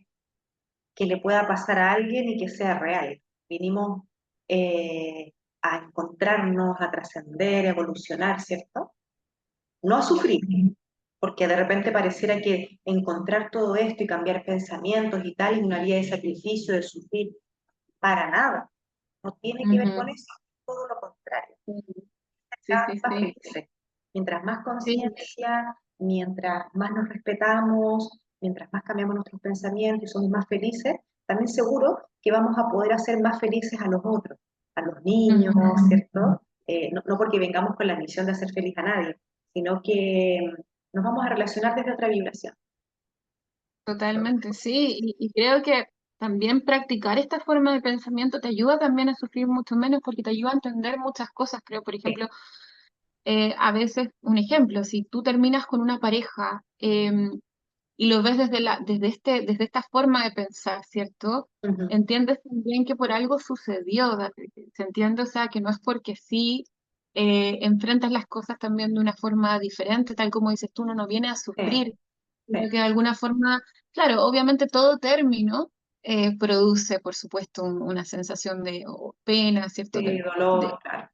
le pueda pasar a alguien y que sea real. Vinimos a encontrarnos, a trascender, a evolucionar, ¿cierto? No a ya. sufrir, porque de repente pareciera que encontrar todo esto y cambiar pensamientos y tal es una vía de sacrificio, de sufrir. Para nada. No tiene que ver con Ujú. eso, todo lo contrario. Sí, Cada sí, vez más sí. felices. Mientras más Sí, conciencia, mientras más nos respetamos, mientras más cambiamos nuestros pensamientos y somos más felices, también seguro que vamos a poder hacer más felices a los otros, a los niños, ujú. ¿cierto? No porque vengamos con la misión de hacer feliz a nadie, sino que nos vamos a relacionar desde otra vibración. Totalmente, sí, y creo que también practicar esta forma de pensamiento te ayuda también a sufrir mucho menos porque te ayuda a entender muchas cosas. Creo, por Sí. ejemplo, a veces, un ejemplo, si tú terminas con una pareja, y lo ves desde esta forma de pensar, ¿cierto? Ujú. Entiendes también que por algo sucedió, se entiende, o sea, que no es porque sí, enfrentas las cosas también de una forma diferente, tal como dices tú, uno no viene a Sí, sufrir, sino sí. que de alguna forma, claro, obviamente todo término produce, por supuesto, una sensación de o pena, ¿cierto? Sí, dolor, claro.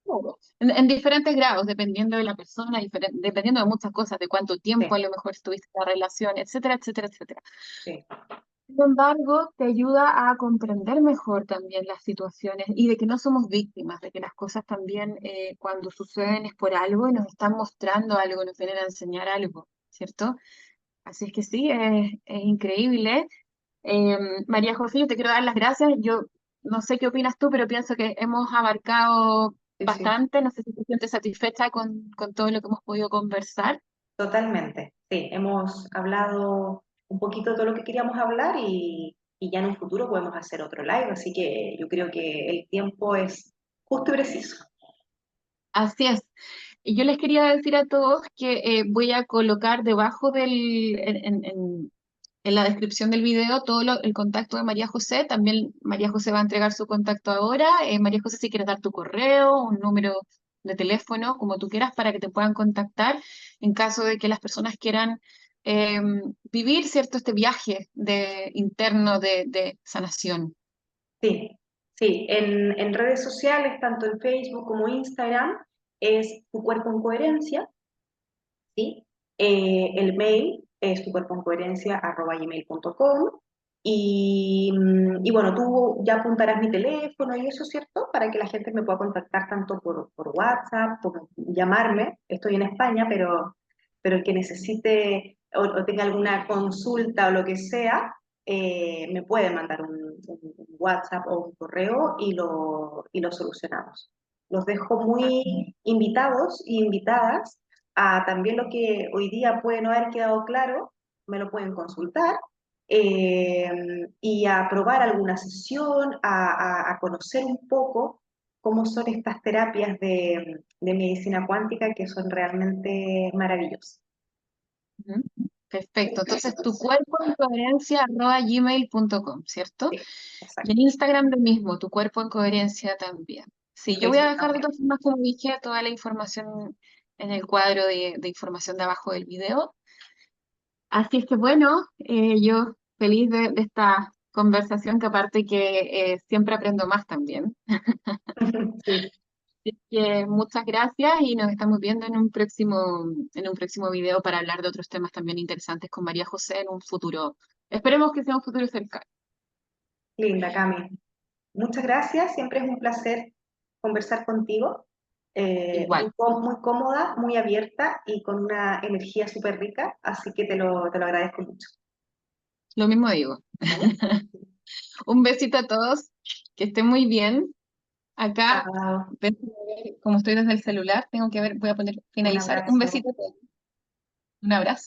Claro, en diferentes grados, dependiendo de la persona, dependiendo de muchas cosas, de cuánto tiempo Sí, a lo mejor estuviste en la relación, etcétera, etcétera, etcétera. sí, Sin embargo, te ayuda a comprender mejor también las situaciones y de que no somos víctimas, de que las cosas también cuando suceden es por algo y nos están mostrando algo, nos vienen a enseñar algo, ¿cierto? Así es que sí, es increíble. Eh, María José, yo te quiero dar las gracias. Yo no sé qué opinas tú, pero pienso que hemos abarcado sí, sí. bastante. No sé si te sientes satisfecha con todo lo que hemos podido conversar. Totalmente. Sí, hemos hablado un poquito de todo lo que queríamos hablar y ya en un futuro podemos hacer otro live, así que yo creo que el tiempo es justo y preciso. Así es. Y yo les quería decir a todos que voy a colocar debajo en la descripción del video todo el contacto de María José. También María José va a entregar su contacto ahora. María José, si quieres dar tu correo, un número de teléfono, como tú quieras, para que te puedan contactar en caso de que las personas quieran eh, vivir, ¿cierto?, este viaje interno de sanación. Sí, sí, en redes sociales, tanto en Facebook como Instagram, es Tu Cuerpo en Coherencia, ¿sí? El mail es tucuerpoencoherencia@gmail.com y bueno, tú ya apuntarás mi teléfono y eso, ¿cierto? Para que la gente me pueda contactar tanto por WhatsApp como llamarme. Estoy en España, pero el que necesite o tenga alguna consulta o lo que sea, me puede mandar un WhatsApp o un correo y lo solucionamos. Los dejo muy invitados y invitadas a también lo que hoy día puede no haber quedado claro, me lo pueden consultar, y a probar alguna sesión, a conocer un poco cómo son estas terapias de medicina cuántica que son realmente maravillosas. Ujú. Perfecto. Entonces, tu cuerpo en coherencia gmail.com, ¿cierto? Sí, Y en exacto. Instagram lo mismo, tu cuerpo en coherencia también. En Sí, yo voy a Facebook dejar de también. todas formas, como dije, toda la información en el cuadro de información de abajo del video. Así es que bueno, yo feliz de esta conversación, que aparte que siempre aprendo más también. Sí, Así que muchas gracias y nos estamos viendo en un próximo video para hablar de otros temas también interesantes con María José en un futuro. Esperemos que sea un futuro cercano. linda, Cami. Muchas gracias, siempre es un placer conversar contigo. Igual, Muy cómoda, muy abierta y con una energía súper rica, así que te lo agradezco mucho. lo mismo digo. Un besito a todos, que estén muy bien. Acá, Chao, déjenme ver, como estoy desde el celular, tengo que ver, voy a poner un finalizar. Un abrazo. besito a todos. Un abrazo.